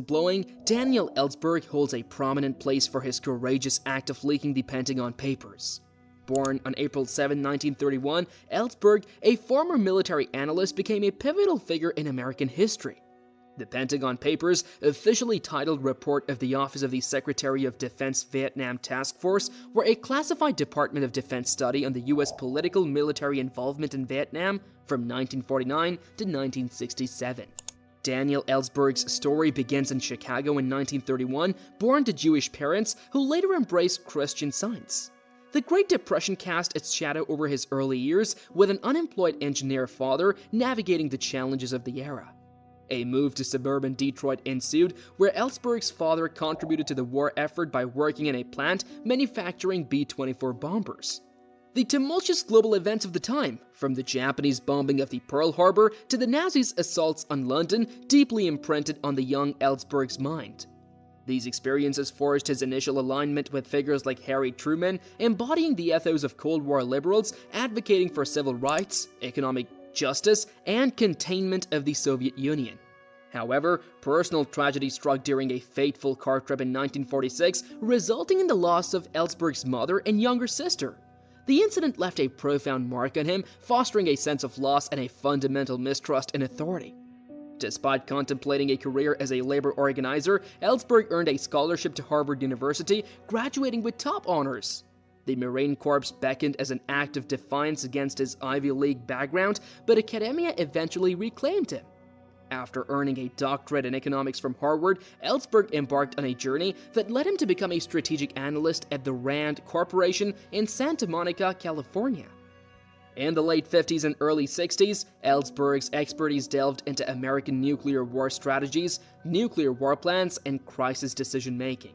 Blowing, Daniel Ellsberg holds a prominent place for his courageous act of leaking the Pentagon Papers. Born on April 7, 1931, Ellsberg, a former military analyst, became a pivotal figure in American history. The Pentagon Papers, officially titled Report of the Office of the Secretary of Defense Vietnam Task Force, were a classified Department of Defense study on the U.S. political military involvement in Vietnam from 1949 to 1967. Daniel Ellsberg's story begins in Chicago in 1931, born to Jewish parents who later embraced Christian Science. The Great Depression cast its shadow over his early years, with an unemployed engineer father navigating the challenges of the era. A move to suburban Detroit ensued, where Ellsberg's father contributed to the war effort by working in a plant manufacturing B-24 bombers. The tumultuous global events of the time, from the Japanese bombing of the Pearl Harbor to the Nazis' assaults on London, deeply imprinted on the young Ellsberg's mind. These experiences forged his initial alignment with figures like Harry Truman, embodying the ethos of Cold War liberals advocating for civil rights, economic justice, and containment of the Soviet Union. However, personal tragedy struck during a fateful car trip in 1946, resulting in the loss of Ellsberg's mother and younger sister. The incident left a profound mark on him, fostering a sense of loss and a fundamental mistrust in authority. Despite contemplating a career as a labor organizer, Ellsberg earned a scholarship to Harvard University, graduating with top honors. The Marine Corps beckoned as an act of defiance against his Ivy League background, but academia eventually reclaimed him. After earning a doctorate in economics from Harvard, Ellsberg embarked on a journey that led him to become a strategic analyst at the Rand Corporation in Santa Monica, California. In the late 50s and early 60s, Ellsberg's expertise delved into American nuclear war strategies, nuclear war plans, and crisis decision-making.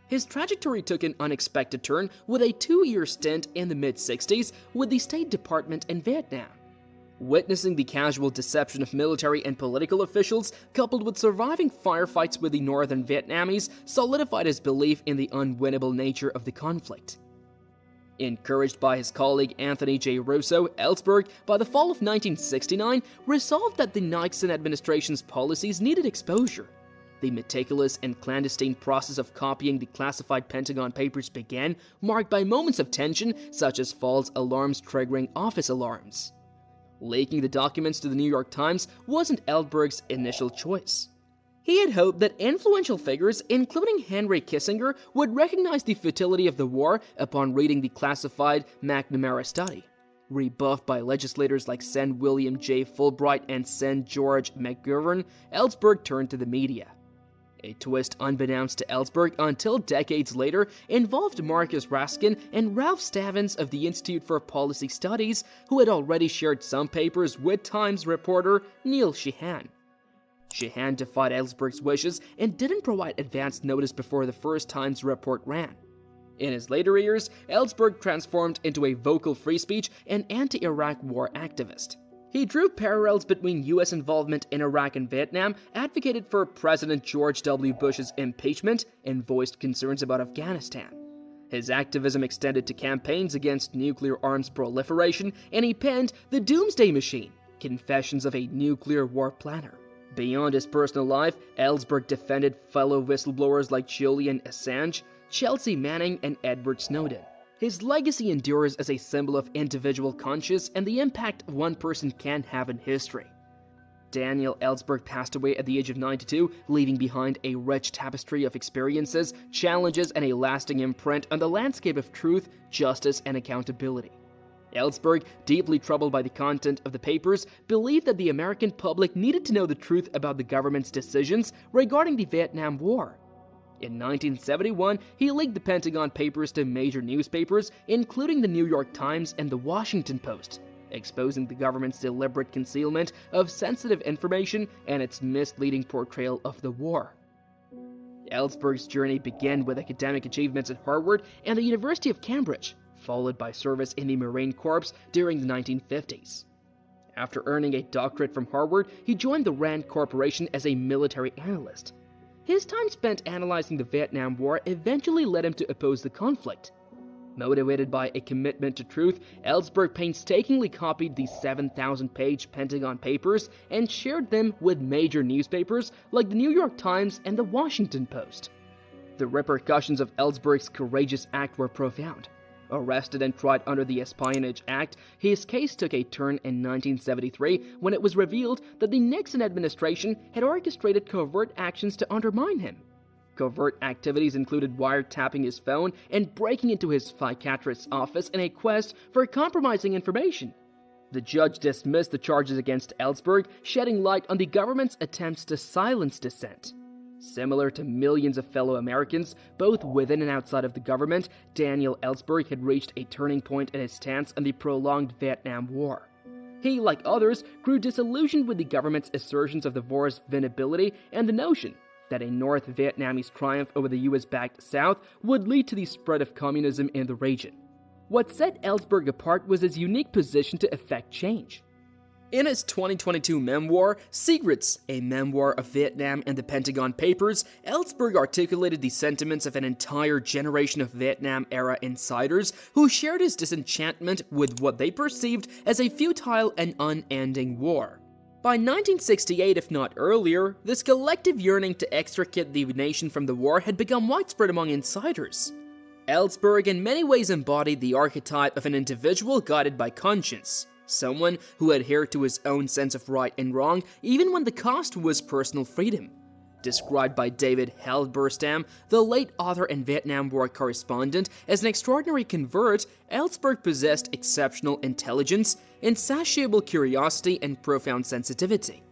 His trajectory took an unexpected turn with a 2-year stint in the mid-60s with the State Department in Vietnam. Witnessing the casual deception of military and political officials, coupled with surviving firefights with the northern Vietnamese, solidified his belief in the unwinnable nature of the conflict. Encouraged by his colleague Anthony J. Russo, Ellsberg, by the fall of 1969, resolved that the Nixon administration's policies needed exposure. The meticulous and clandestine process of copying the classified Pentagon Papers began, marked by moments of tension, such as false alarms triggering office alarms. Leaking the documents to the New York Times wasn't Ellsberg's initial choice. He had hoped that influential figures, including Henry Kissinger, would recognize the futility of the war upon reading the classified McNamara study. Rebuffed by legislators like Sen. William J. Fulbright and Sen. George McGovern, Ellsberg turned to the media. A twist unbeknownst to Ellsberg until decades later involved Marcus Raskin and Ralph Stavins of the Institute for Policy Studies, who had already shared some papers with Times reporter Neil Sheehan. Sheehan defied Ellsberg's wishes and didn't provide advance notice before the first Times report ran. In his later years, Ellsberg transformed into a vocal free speech and anti-Iraq war activist. He drew parallels between U.S. involvement in Iraq and Vietnam, advocated for President George W. Bush's impeachment, and voiced concerns about Afghanistan. His activism extended to campaigns against nuclear arms proliferation, and he penned The Doomsday Machine, Confessions of a Nuclear War Planner. Beyond his personal life, Ellsberg defended fellow whistleblowers like Julian Assange, Chelsea Manning, and Edward Snowden. His legacy endures as a symbol of individual conscience and the impact one person can have in history. Daniel Ellsberg passed away at the age of 92, leaving behind a rich tapestry of experiences, challenges, and a lasting imprint on the landscape of truth, justice, and accountability. Ellsberg, deeply troubled by the content of the papers, believed that the American public needed to know the truth about the government's decisions regarding the Vietnam War. In 1971, he leaked the Pentagon Papers to major newspapers, including the New York Times and the Washington Post, exposing the government's deliberate concealment of sensitive information and its misleading portrayal of the war. Ellsberg's journey began with academic achievements at Harvard and the University of Cambridge, followed by service in the Marine Corps during the 1950s. After earning a doctorate from Harvard, he joined the Rand Corporation as a military analyst. His time spent analyzing the Vietnam War eventually led him to oppose the conflict. Motivated by a commitment to truth, Ellsberg painstakingly copied the 7,000-page Pentagon Papers and shared them with major newspapers like the New York Times and the Washington Post. The repercussions of Ellsberg's courageous act were profound. Arrested and tried under the Espionage Act, his case took a turn in 1973 when it was revealed that the Nixon administration had orchestrated covert actions to undermine him. Covert activities included wiretapping his phone and breaking into his psychiatrist's office in a quest for compromising information. The judge dismissed the charges against Ellsberg, shedding light on the government's attempts to silence dissent. Similar to millions of fellow Americans, both within and outside of the government, Daniel Ellsberg had reached a turning point in his stance on the prolonged Vietnam War. He, like others, grew disillusioned with the government's assertions of the war's winnability and the notion that a North Vietnamese triumph over the US-backed South would lead to the spread of communism in the region. What set Ellsberg apart was his unique position to effect change. In his 2022 memoir, Secrets, a memoir of Vietnam and the Pentagon Papers, Ellsberg articulated the sentiments of an entire generation of Vietnam-era insiders who shared his disenchantment with what they perceived as a futile and unending war. By 1968, if not earlier, this collective yearning to extricate the nation from the war had become widespread among insiders. Ellsberg in many ways embodied the archetype of an individual guided by conscience, someone who adhered to his own sense of right and wrong even when the cost was personal freedom. Described by David Halberstam, the late author and Vietnam War correspondent, as an extraordinary convert, Ellsberg possessed exceptional intelligence, insatiable curiosity, and profound sensitivity.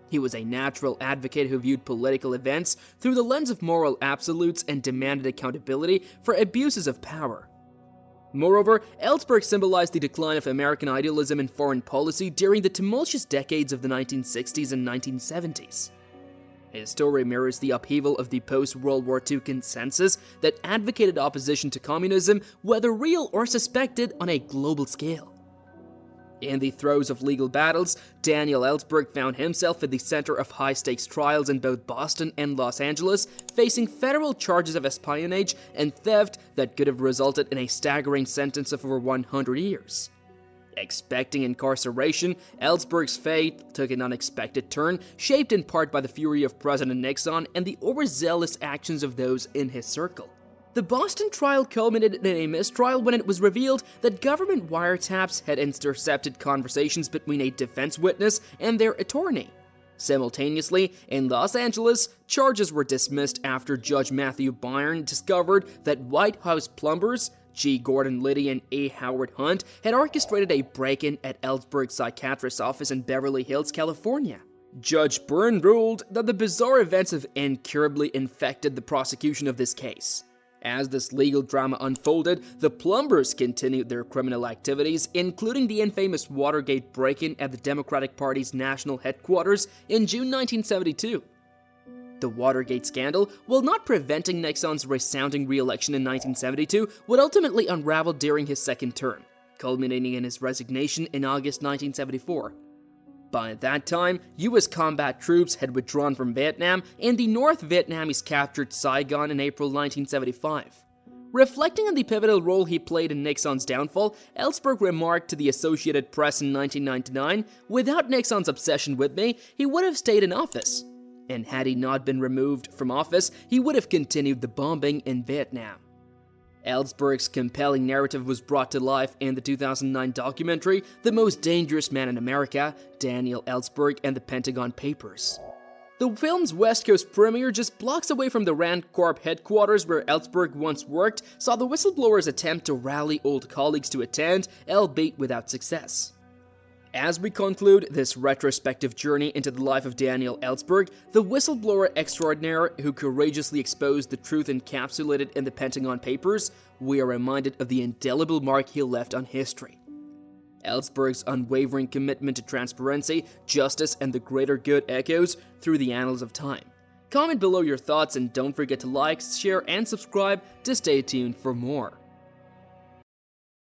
He was a natural advocate who viewed political events through the lens of moral absolutes and demanded accountability for abuses of power. Moreover, Ellsberg symbolized the decline of American idealism in foreign policy during the tumultuous decades of the 1960s and 1970s. His story mirrors the upheaval of the post-World War II consensus that advocated opposition to communism, whether real or suspected, on a global scale. In the throes of legal battles, Daniel Ellsberg found himself at the center of high-stakes trials in both Boston and Los Angeles, facing federal charges of espionage and theft that could have resulted in a staggering sentence of over 100 years. Expecting incarceration, Ellsberg's fate took an unexpected turn, shaped in part by the fury of President Nixon and the overzealous actions of those in his circle. The Boston trial culminated in a mistrial when it was revealed that government wiretaps had intercepted conversations between a defense witness and their attorney. Simultaneously, in Los Angeles, charges were dismissed after Judge Matthew Byrne discovered that White House plumbers G. Gordon Liddy and A. Howard Hunt had orchestrated a break-in at Ellsberg's psychiatrist's office in Beverly Hills, California. Judge Byrne ruled that the bizarre events have incurably infected the prosecution of this case. As this legal drama unfolded, the plumbers continued their criminal activities, including the infamous Watergate break-in at the Democratic Party's national headquarters in June 1972. The Watergate scandal, while not preventing Nixon's resounding re-election in 1972, would ultimately unravel during his second term, culminating in his resignation in August 1974. By that time, U.S. combat troops had withdrawn from Vietnam, and the North Vietnamese captured Saigon in April 1975. Reflecting on the pivotal role he played in Nixon's downfall, Ellsberg remarked to the Associated Press in 1999, "Without Nixon's obsession with me, he would have stayed in office. And had he not been removed from office, he would have continued the bombing in Vietnam." Ellsberg's compelling narrative was brought to life in the 2009 documentary, The Most Dangerous Man in America, Daniel Ellsberg and the Pentagon Papers. The film's West Coast premiere, just blocks away from the Rand Corp headquarters where Ellsberg once worked, saw the whistleblower's attempt to rally old colleagues to attend, albeit without success. As we conclude this retrospective journey into the life of Daniel Ellsberg, the whistleblower extraordinaire who courageously exposed the truth encapsulated in the Pentagon Papers, we are reminded of the indelible mark he left on history. Ellsberg's unwavering commitment to transparency, justice, and the greater good echoes through the annals of time. Comment below your thoughts and don't forget to like, share, and subscribe to stay tuned for more.